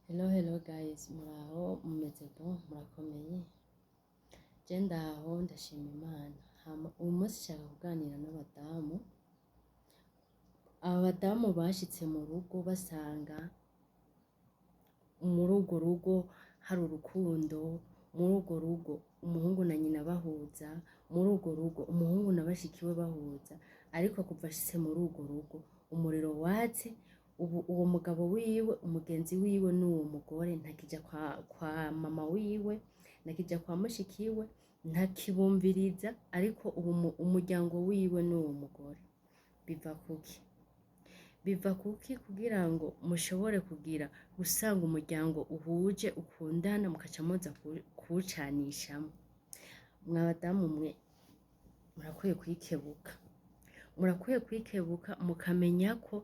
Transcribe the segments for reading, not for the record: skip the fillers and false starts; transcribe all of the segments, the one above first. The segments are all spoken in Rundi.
Hello guys, muraho mumeze bon murakomeye. Je ndaho ndashima Imana. Uyu munsi nshaka kuganira n'abadamu. Abadamu bashitse mu rugo basanga muri urwo rugo hari urukundo, muri urwo rugo umuhungu na nyina bahuza, muri urwo rugo umuhungu na bashikiwe bahuza, ariko kuva ashitse muri urwo rugo umuriro watse. Ubu uwo mugabo wiwe umugenzi wiwe n'uwo mugore ntakija kwa mama wiwe, ntakija kwa mushikiwe, ntakibumviriza, ariko ubu umuryango wiwe n'uwo mugore. Biva kuki kugira ngo mushobore kugira gusanga umuryango uhuje ukundana mukaca muza kuwucanishamo? Mwabadamu mwe murakwiye kwikebuka mukamenya ko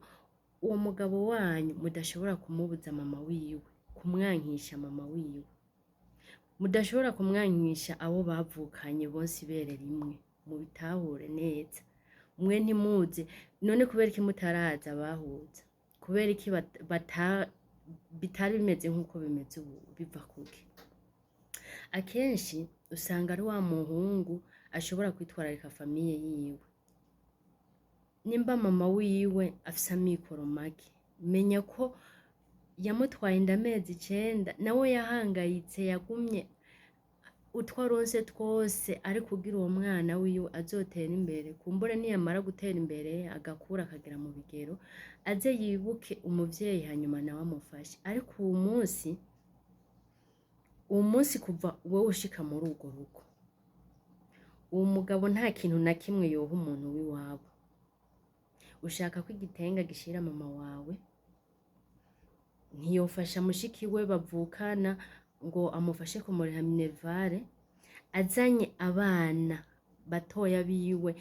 uwo mugabo wanyu mudashobora kumubuza mama wiwe, kumwankisha mama wiwe, mudashobora kumwankisha abo bavukanye bose ibere rimwe. Mubitahure neza, mwe ntimuze none kubera iki mutaraza bahuza, kubera iki bitari bimeze nk'uko bimeze ubu? Biva kuki? Akenshi usanga ari wa muhungu ashobora kwitwararika famiye yiwe. Nimba mama wiwe afise amikoro make, menya ko yamutwaye inda amezi 9, nawe yahangayitse, yagumye utwaronse twose ari kugira uwo mwana wiwe azotera imbere. Kumbure niyamara gutera imbere agakura akagera mu bigero, aze yibuke umuvyeyi hanyuma nawe amufashe. Ariko uwo munsi kuva wowe ushika muri urwo rugo, uwo mugabo nta kintu na kimwe yoha umuntu w'iwabo. Ushaka ko igitenga gishira mama wawe, ntiyofasha mushikiwe bavukana ngo amufashe kumuriha minervare, azanye abana batoya biwe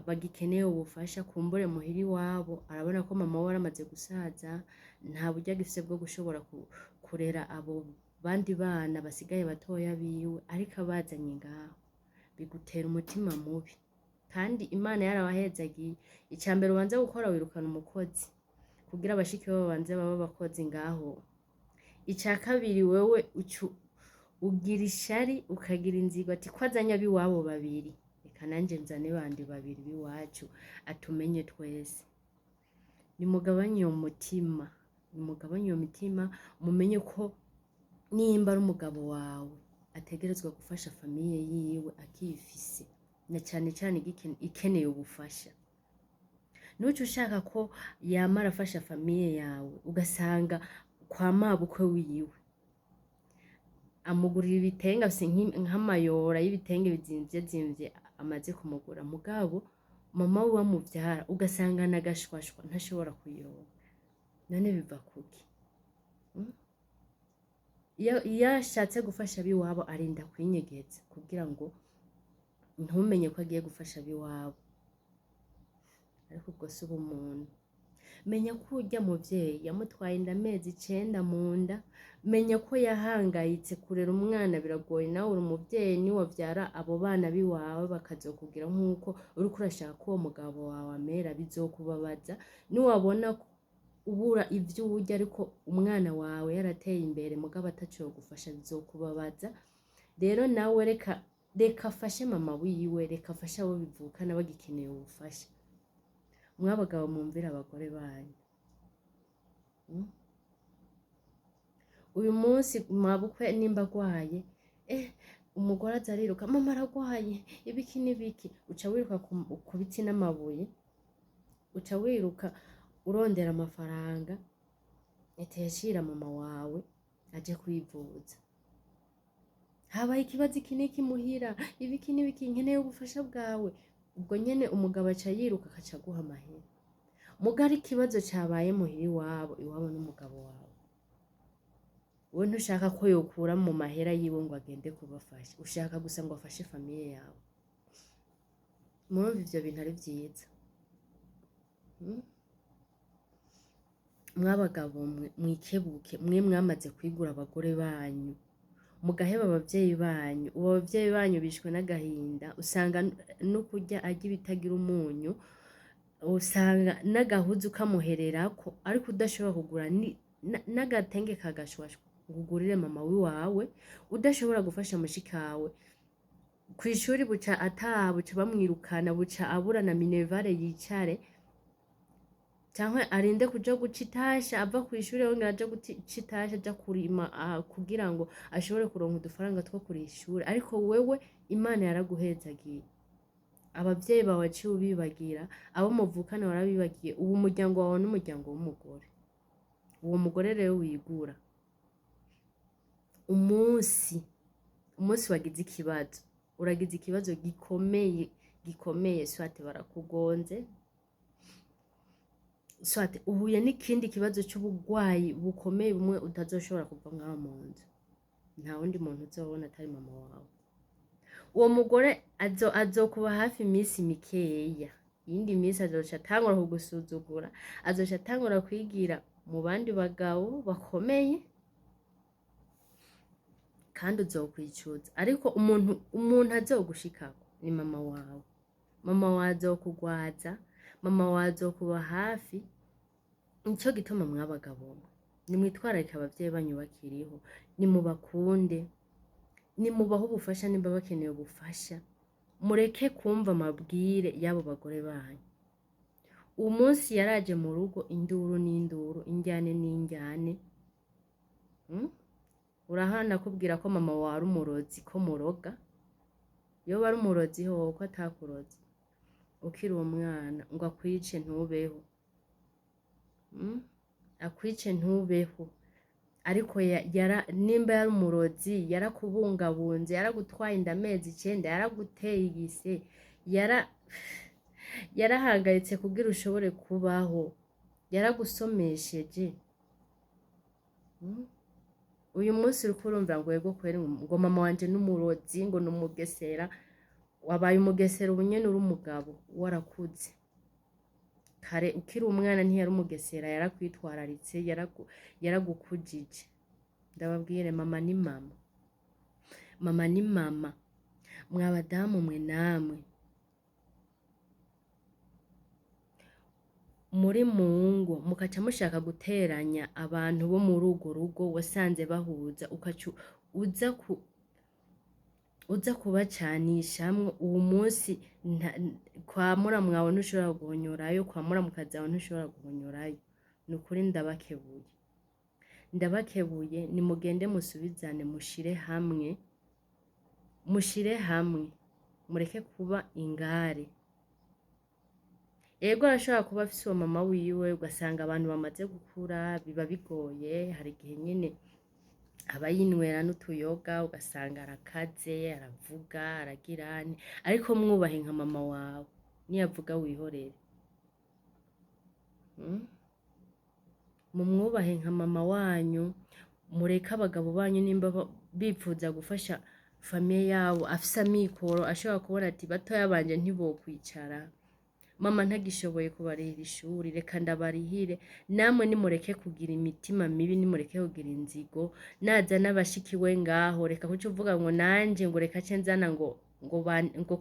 bagikeneye ubufasha. Kumbure muhiri wabo arabona ko mama we aramaze gusaza, nta buryo agifise bwo gushobora kurera abo bandi bana basigaye batoya biwe, ariko abazanye ngaho bigutera umutima mubi. Kandi Imana yarabahezagiye. Icambere ubanza gukora wirukana umukozi kugira abashiki babo banze baba abakozi ngaho. Ica kabiri wewe ugira ishari ukagira inzigo ati ko azanye abiwabo babiri, reka nanje nzane bandi babiri biwacu atumenye twese. Nimugabanye uwo mutima, mumenye ko nimba ari umugabo wawe ategerezwa gufasha famiye yiwe akifise, na cane cane ikeneye ubufasha. Nuco ushaka ko yama arafasha famiye yawe, ugasanga kwa mabukwe wiwe amugurira ibitenge, afise nk'amayora y'ibitenge bizimvye amaze kumugura, mugabo mama we wamuvyara ugasanga nagashwashwa ntashobora kuyironka. None biva kuki? Iyo ashatse gufasha abiwabo arinda kwinyegeza kugira ngo ntumenye ko agiye gufasha abiwabo, ariko ubwo si ubumuntu. Menya ko urya muvyeyi yamutwaye inda amezi 9 mu nda, menya ko yahangayitse kurera umwana biragoye. Nawe uri umuvyeyi, niwavyara abo bana biwawe bakazokugira nk'uko uriko urashaka ko uwo mugabo wawe amera, bizokubabaza. Niwabona ubura ivyo urya ariko umwana wawe yarateye imbere mugabo ataco gufasha, bizokubabaza. Rero nawe reka afashe mama wiwe, reka afashe abo bivukana bagikeneye ubufasha. Mwabagabo mwumvira abagore banyu. Uyu munsi mabukwe nimba agwaye, umugore azariruka, mama aragwaye, ibiki n'ibiki. Uca wiruka ku biti n'amabuye, uca wiruka urondera amafaranga yashira mama wawe aje kwivuza. Habaye ikibazo iki n'iki muhira, ibiki n'ibiki, nkeneye ubufasha bwawe. Ubwo nyene umugabo aca yiruka akaca aguha amahera. Mugari ikibazo cabaye muhira iwabo n'umugabo wawe, we ntushaka ko yokura mu mahera yiwe ngo agende kubafasha, ushaka gusa ngo afashe famiye yawe. Murumva ivyo bintu ari vyiza? Mwabagabo mwikebuke, mwe mwamaze kwigura abagore banyu, mugaheba abavyeyi banyu. Ubu abavyeyi banyu bishwe n'agahinda, usanga no kurya arya ibitagira umunyu, usanga n'agahuzu kamuhererako, ariko udashobora kugura n'agatenge kagashwashwa ngo ugurire mama wiwawe, udashobora gufasha mushikawe kw'ishuri buca ataha, buca bamwirukana, buca abura na minervare yicare, canke arinde kuja guca itasha, ava kw'ishuri yongera aja guca itasha, aja kurima kugira ngo ashobore kuronka udufaranga two kuriha ishuri. Ariko wewe Imana yaraguhezagiye, abavyeyi bawe waciye ubibagira, abo muvukana warabibagiye, ubu umuryango wawe n'umuryango w'umugore. Uwo mugore rero wigura, umunsi wagize ikibazo, uragize ikibazo gikomeye, swate barakugonze, swate uhuye n'ikindi kibazo c'ubugwayi bukomeye bumwe utazoshobora kuva ngaho mu nzu, nta wundi muntu uzobona atari mama wawe. Uwo mugore azokuba hafi iminsi mikeya, iyindi minsi azoca atangura kugusuzugura, azoca atangura kwigira mu bandi bagabo bakomeye, kandi uzokwicuza. Ariko umuntu azogushikako ni mama wawe. Mama wawe azokugwaza, mama wawe azokuba hafi. Nico gituma mwabagabo nimwitwararike abavyeyi banyu bakiriho, nimubakunde, nimubahe ubufasha nimba bakeneye ubufasha, mureke kumva amabwire y'abo bagore banyu. Uwo munsi yaraje mu rugo, induru n'induru, injyane n'injyane. Urahana kubwira ko mama wawe ari umurozi, ko muroga. Yoba ari umurozi hoho ko atakurozi ukiri umwana ngo akwice ntubeho, akwice ntubeho. Ariko nimba yari umurozi, yarakubungabunze, yaragutwaye inda amezi 9, yaraguteye igise, yarahangayitse kugira ushobore kubaho, yaragusomesheje. Uyu munsi uriko urumva ngo yego kweri ngo mama wanje n'umurozi, ngo n'umugesera. Wabaye umugesera ubu nyene uri umugabo warakuze. Kare ukiri umwana ntiyari umugesera, yarakwitwararitse, yaragukujije. Ndababwire mama ni mama, mama ni mama. Mwabadamu mwe namwe muri mungo mukaca mushaka guteranya abantu bo muri urwo rugo wasanze bahuza, ukaca uza kubacanishamwo. Uwo munsi kwa muramu wawe ntushobora guhonyorayo, kwa muramukazi wawe ntushobora guhonyorayo. Nukuri ndabakebuye, nimugende musubizane, mushire hamwe, mureke kuba ingare. Ego arashobora kuba afise uwo mama wiwe, ugasanga abantu bamaze gukura biba bigoye, hari igihe nyene aba yinwera n'utuyoga, ugasanga arakaze, aravuga, aragirane. Ariko mwubahe nka mama wawe, niyavuga wihorere. Mumwubahe nka mama wanyu, mureke abagabo banyu nimba bipfuza gufasha famiye yabo, afise amikoro, ashobora kubona ati batoya banje ntibokwicara, mama ntagishoboye kubarihira ishuri, reka ndabarihire. Namwe nimureke kugira imitima mibi, nimureke kugira inzigo. Naza n'abashikiwe ngaho, reka kuca uvuga ngo nanje ngo reka ce nzana ngo ko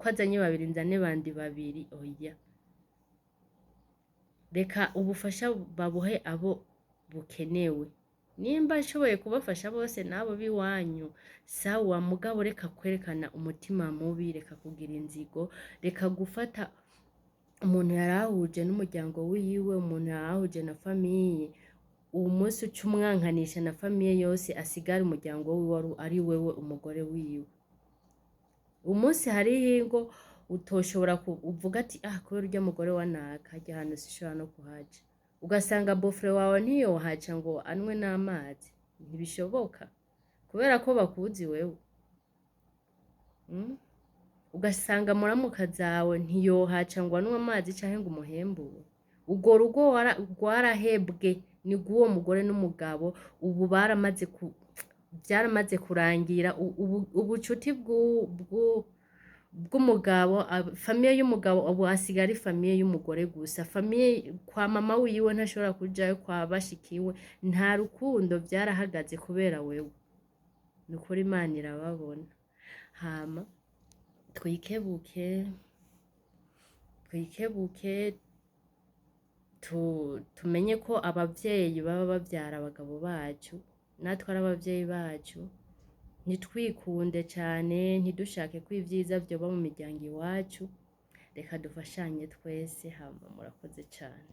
azanye 2 nzane bandi 2. Oya, reka ubufasha babuhe abo bukenewe. Nimba ashoboye kubafasha bose nabo biwanyu, sawa. Mugabo reka kwerekana umutima mubi, reka kugira inzigo, reka gufata umuntu yarahuje n'umuryango wiwe, umuntu yarahuje na famiye, uwo munsi uca umwankanisha na famiye yose, asigara umuryango wiwe ari wewe umugore wiwe. Umunsi hariho ingo utoshobora uvuga ati kubera urya mugore wa naka harya hantu sishobora no kuhaca. Ugasanga bofre wawe ntiyohaca ngo anwe n'amazi, ntibishoboka kubera ko bakuzi wewe. Ugasanga muramukazi wawe ntiyohaca ngo anwe amazi canke ngo umuhembure. Urwo rugo rwarahebwe, ni rw'uwo mugore n'umugabo. Ubu byaramaze kurangira. Ubucuti bw'umugabo, famiye y'umugabo ubu hasigara ari famiye y'umugore gusa. Famiye kwa mama wiwe ntashobora kujayo, kwa bashikiwe nta rukundo, vyarahagaze kubera wewe. Nukuri Imana irababona. Hama twikebuke tumenye ko abavyeyi baba bavyara abagabo bacu natwe ari abavyeyi bacu, ntitwikunde cane, ntidushake ko ivyiza vyoba mu miryango iwacu, reka dufashanye twese hama murakoze cane.